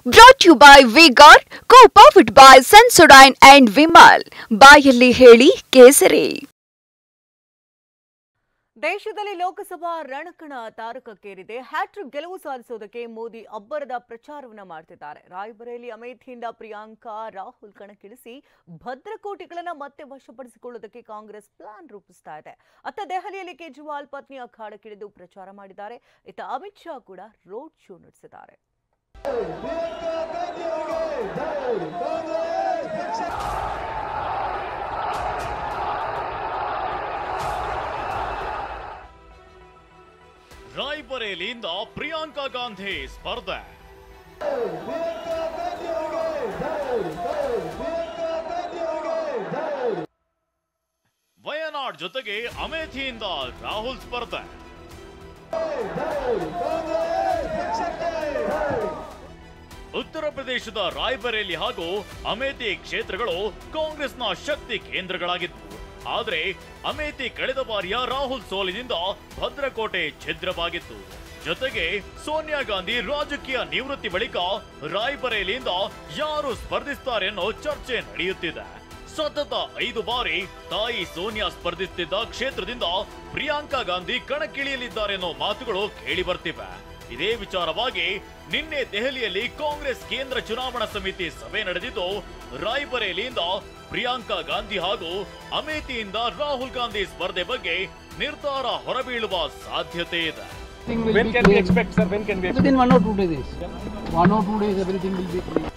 Brought to you by V-Guard, co-powered by Sensodyne and Vimal. ಬಾಯಲ್ಲಿ ಹೇಳಿ ಕೇಸರಿ. ದೇಶದಲ್ಲಿ ಲೋಕಸಭಾ ರಣಕಣ ತಾರಕಕ್ಕೇರಿದೆ. ಹ್ಯಾಟ್ರಿಕ್ ಗೆಲುವು ಸಾಧಿಸುವುದಕ್ಕೆ ಮೋದಿ ಅಬ್ಬರದ ಪ್ರಚಾರವನ್ನ ಮಾಡ್ತಿದ್ದಾರೆ. ರಾಯ್ಬರೇಲಿ ಅಮೇಠಿಯಿಂದ ಪ್ರಿಯಾಂಕಾ ರಾಹುಲ್ ಕಣಕ್ಕಿಳಿಸಿ ಭದ್ರಕೋಟೆಗಳನ್ನ ಮತ್ತೆ ವಶಪಡಿಸಿಕೊಳ್ಳುವುದಕ್ಕೆ ಕಾಂಗ್ರೆಸ್ ಪ್ಲಾನ್ ರೂಪಿಸ್ತಾ ಇದೆ. ಅತ್ತ ದೆಹಲಿಯಲ್ಲಿ ಕೇಜ್ರಿವಾಲ್ ಪತ್ನಿ ಅಖಾಡಕ್ಕಿಳಿದು ಪ್ರಚಾರ ಮಾಡಿದ್ದಾರೆ. ಇತ್ತ ಅಮಿತ್ ಶಾ ಕೂಡ ರೋಡ್ ಶೋ ನಡೆಸಿದ್ದಾರೆ. ರಾಯ್ಬರೇಲಿಯಿಂದ ಪ್ರಿಯಾಂಕಾ ಗಾಂಧಿ ಸ್ಪರ್ಧೆ. ವಯನಾಡ್ ಜೊತೆಗೆ ಅಮೇಥಿಯಿಂದ ರಾಹುಲ್ ಸ್ಪರ್ಧೆ. ಉತ್ತರ ಪ್ರದೇಶದ ರಾಯ್ಬರೇಲಿ ಹಾಗೂ ಅಮೇಥಿ ಕ್ಷೇತ್ರಗಳು ಕಾಂಗ್ರೆಸ್ನ ಶಕ್ತಿ ಕೇಂದ್ರಗಳಾಗಿತ್ತು. ಆದರೆ ಅಮೇಥಿ ಕಳೆದ ಬಾರಿಯ ರಾಹುಲ್ ಸೋಲಿನಿಂದ ಭದ್ರಕೋಟೆ ಛಿದ್ರವಾಗಿತ್ತು. ಜೊತೆಗೆ ಸೋನಿಯಾ ಗಾಂಧಿ ರಾಜಕೀಯ ನಿವೃತ್ತಿ ಬಳಿಕ ರಾಯ್ಬರೇಲಿಯಿಂದ ಯಾರು ಸ್ಪರ್ಧಿಸುತ್ತಾರೆ ಅನ್ನೋ ಚರ್ಚೆ ನಡೆಯುತ್ತಿದೆ. ಸತತ 5 ಬಾರಿ ತಾಯಿ ಸೋನಿಯಾ ಸ್ಪರ್ಧಿಸುತ್ತಿದ್ದ ಕ್ಷೇತ್ರದಿಂದ ಪ್ರಿಯಾಂಕಾ ಗಾಂಧಿ ಕಣಕ್ಕಿಳಿಯಲಿದ್ದಾರೆ ಅನ್ನೋ ಮಾತುಗಳು ಕೇಳಿ ಬರ್ತಿವೆ. ಇದೇ ವಿಚಾರವಾಗಿ ನಿನ್ನೆ ದೆಹಲಿಯಲ್ಲಿ ಕಾಂಗ್ರೆಸ್ ಕೇಂದ್ರ ಚುನಾವಣಾ ಸಮಿತಿ ಸಭೆ ನಡೆದಿದ್ದು, ರಾಯ್ಬರೇಲಿಯಿಂದ ಪ್ರಿಯಾಂಕಾ ಗಾಂಧಿ ಹಾಗೂ ಅಮೇಥಿಯಿಂದ ರಾಹುಲ್ ಗಾಂಧಿ ಸ್ಪರ್ಧೆ ಬಗ್ಗೆ ನಿರ್ಧಾರ ಹೊರಬೀಳುವ ಸಾಧ್ಯತೆ ಇದೆ. When can we expect, sir? When can we expect? Within 1 or 2 days. 1 or 2 days, everything will be clear.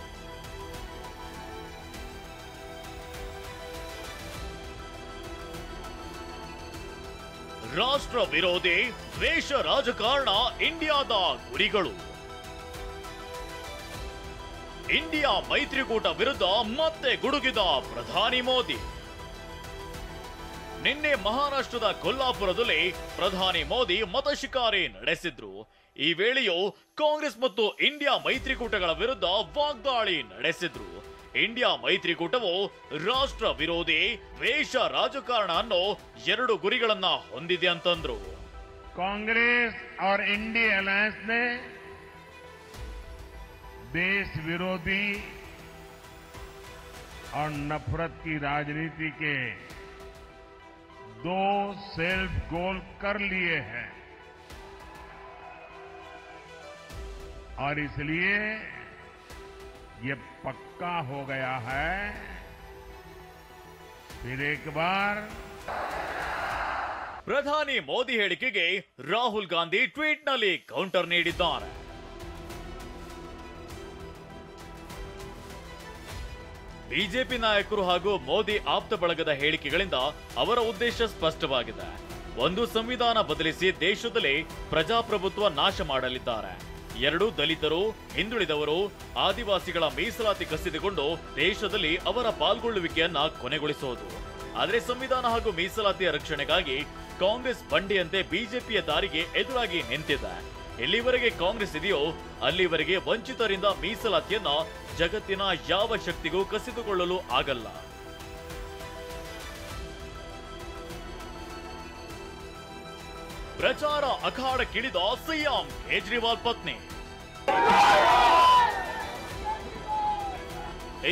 ರಾಷ್ಟ್ರ ವಿರೋಧಿ ದ್ವೇಷ ರಾಜಕಾರಣ ಇಂಡಿಯಾದ ಗುರಿಗಳು. ಇಂಡಿಯಾ ಮೈತ್ರಿಕೂಟ ವಿರುದ್ಧ ಮತ್ತೆ ಗುಡುಗಿದ ಪ್ರಧಾನಿ ಮೋದಿ. ನಿನ್ನೆ ಮಹಾರಾಷ್ಟ್ರದ ಕೊಲ್ಲಾಪುರದಲ್ಲಿ ಪ್ರಧಾನಿ ಮೋದಿ ಮತಶಿಕಾರಿ ನಡೆಸಿದ್ರು. ಈ ವೇಳೆಯೂ ಕಾಂಗ್ರೆಸ್ ಮತ್ತು ಇಂಡಿಯಾ ಮೈತ್ರಿಕೂಟಗಳ ವಿರುದ್ಧ ವಾಗ್ದಾಳಿ ನಡೆಸಿದ್ರು. ಇಂಡಿಯಾ ಮೈತ್ರಿಕೂಟವು ರಾಷ್ಟ್ರ ವಿರೋಧಿ ದ್ವೇಷ ರಾಜಕಾರಣ ಅನ್ನೋ 2 ಗುರಿಗಳನ್ನ ಹೊಂದಿದೆ ಅಂತಂದ್ರು. कांग्रेस और इंडिया अलायंस ने देश विरोधी और नफरत की राजनीति के 2 सेल्फ गोल कर लिए हैं और इसलिए ये पक्का हो गया है फिर एक बार. ಪ್ರಧಾನಿ ಮೋದಿ ಹೇಳಿಕೆಗೆ ರಾಹುಲ್ ಗಾಂಧಿ ಟ್ವೀಟ್ ನಲ್ಲಿ ಕೌಂಟರ್ ನೀಡಿದ್ದಾರೆ. ಬಿಜೆಪಿ ನಾಯಕರು ಹಾಗೂ ಮೋದಿ ಆಪ್ತ ಬಳಗದ ಹೇಳಿಕೆಗಳಿಂದ ಅವರ ಉದ್ದೇಶ ಸ್ಪಷ್ಟವಾಗಿದೆ. ಒಂದು ಸಂವಿಧಾನ ಬದಲಿಸಿ ದೇಶದಲ್ಲಿ ಪ್ರಜಾಪ್ರಭುತ್ವ ನಾಶ ಮಾಡಲಿದ್ದಾರೆ. 2 ದಲಿತರು, ಹಿಂದುಳಿದವರು, ಆದಿವಾಸಿಗಳ ಮೀಸಲಾತಿ ಕಸಿದುಕೊಂಡು ದೇಶದಲ್ಲಿ ಅವರ ಪಾಲ್ಗೊಳ್ಳುವಿಕೆಯನ್ನ ಕೊನೆಗೊಳಿಸೋದು. ಆದರೆ ಸಂವಿಧಾನ ಹಾಗೂ ಮೀಸಲಾತಿಯ ರಕ್ಷಣೆಗಾಗಿ ಕಾಂಗ್ರೆಸ್ ಬಂಡಿಯಂತೆ ಬಿಜೆಪಿಯ ದಾರಿಗೆ ಎದುರಾಗಿ ನಿಂತಿದೆ. ಎಲ್ಲಿವರೆಗೆ ಕಾಂಗ್ರೆಸ್ ಇದೆಯೋ ಅಲ್ಲಿವರೆಗೆ ವಂಚಿತರಿಂದ ಮೀಸಲಾತಿಯನ್ನ ಜಗತ್ತಿನ ಯಾವ ಶಕ್ತಿಗೂ ಕಸಿದುಕೊಳ್ಳಲು ಆಗಲ್ಲ. ಪ್ರಚಾರ ಅಖಾಡಕ್ಕಿಳಿದ ಸಿಎಂ ಕೇಜ್ರಿವಾಲ್ ಪತ್ನಿ.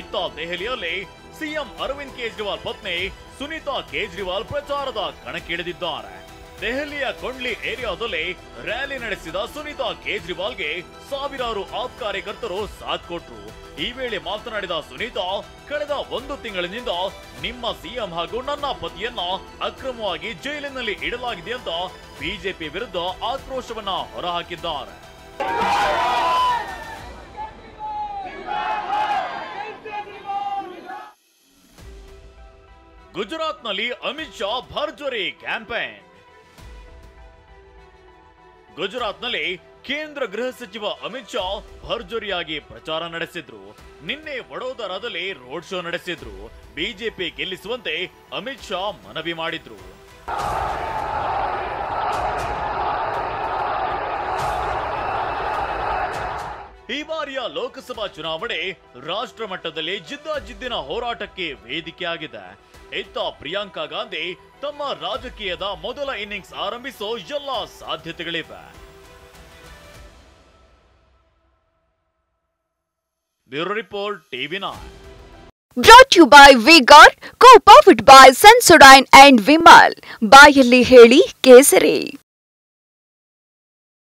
ಇತ್ತ ದೆಹಲಿಯಲ್ಲಿ ಸಿಎಂ ಅರವಿಂದ್ ಕೇಜ್ರಿವಾಲ್ ಪತ್ನಿ ಸುನೀತಾ ಕೇಜ್ರಿವಾಲ್ ಪ್ರಚಾರದ ಕಣಕ್ಕಿಳಿದಿದ್ದಾರೆ. ದೆಹಲಿಯ ಕೊಂಡ್ಲಿ ಏರಿಯಾದಲ್ಲಿ ರ್ಯಾಲಿ ನಡೆಸಿದ ಸುನೀತಾ ಕೇಜ್ರಿವಾಲ್ಗೆ ಸಾವಿರಾರು ಆಪ್ ಕಾರ್ಯಕರ್ತರು ಸಾಥ್ ಕೊಟ್ರು. ಈ ವೇಳೆ ಮಾತನಾಡಿದ ಸುನೀತಾ, ಕಳೆದ 1 ತಿಂಗಳಿನಿಂದ ನಿಮ್ಮ ಸಿಎಂ ಹಾಗೂ ನನ್ನ ಪತಿಯನ್ನ ಅಕ್ರಮವಾಗಿ ಜೈಲಿನಲ್ಲಿ ಇಡಲಾಗಿದೆ ಅಂತ ಬಿಜೆಪಿ ವಿರುದ್ಧ ಆಕ್ರೋಶವನ್ನ ಹೊರಹಾಕಿದ್ದಾರೆ. ಗುಜರಾತ್ನಲ್ಲಿ ಅಮಿತ್ ಶಾ ಭರ್ಜರಿ ಕ್ಯಾಂಪೇನ್. ಗುಜರಾತ್ನಲ್ಲಿ ಕೇಂದ್ರ ಗೃಹ ಸಚಿವ ಅಮಿತ್ ಶಾ ಭರ್ಜರಿಯಾಗಿ ಪ್ರಚಾರ ನಡೆಸಿದ್ರು. ನಿನ್ನೆ ವಡೋದರಾದಲ್ಲಿ ರೋಡ್ ಶೋ ನಡೆಸಿದ್ರು. ಬಿಜೆಪಿ ಗೆಲ್ಲಿಸುವಂತೆ ಅಮಿತ್ ಶಾ ಮನವಿ ಮಾಡಿದ್ರು. ಈ ಬಾರಿಯ ಲೋಕಸಭಾ ಚುನಾವಣೆ ರಾಷ್ಟ್ರ ಮಟ್ಟದಲ್ಲಿ ಜಿದ್ದಾಜಿದ್ದಿನ ಹೋರಾಟಕ್ಕೆ ವೇದಿಕೆಯಾಗಿದೆ. ಇತ್ತ ಪ್ರಿಯಾಂಕಾ ಗಾಂಧಿ ತಮ್ಮ ರಾಜಕೀಯದ ಮೊದಲ ಇನ್ನಿಂಗ್ಸ್ ಆರಂಭಿಸೋ ಎಲ್ಲ ಸಾಧ್ಯತೆಗಳಿವೆ. Bureau report TV nine. Brought to you by Vigor, co-powered by Sensodyne and Vimal. ಬಾಯಲ್ಲಿ ಹೇಳಿ ಕೇಸರಿ.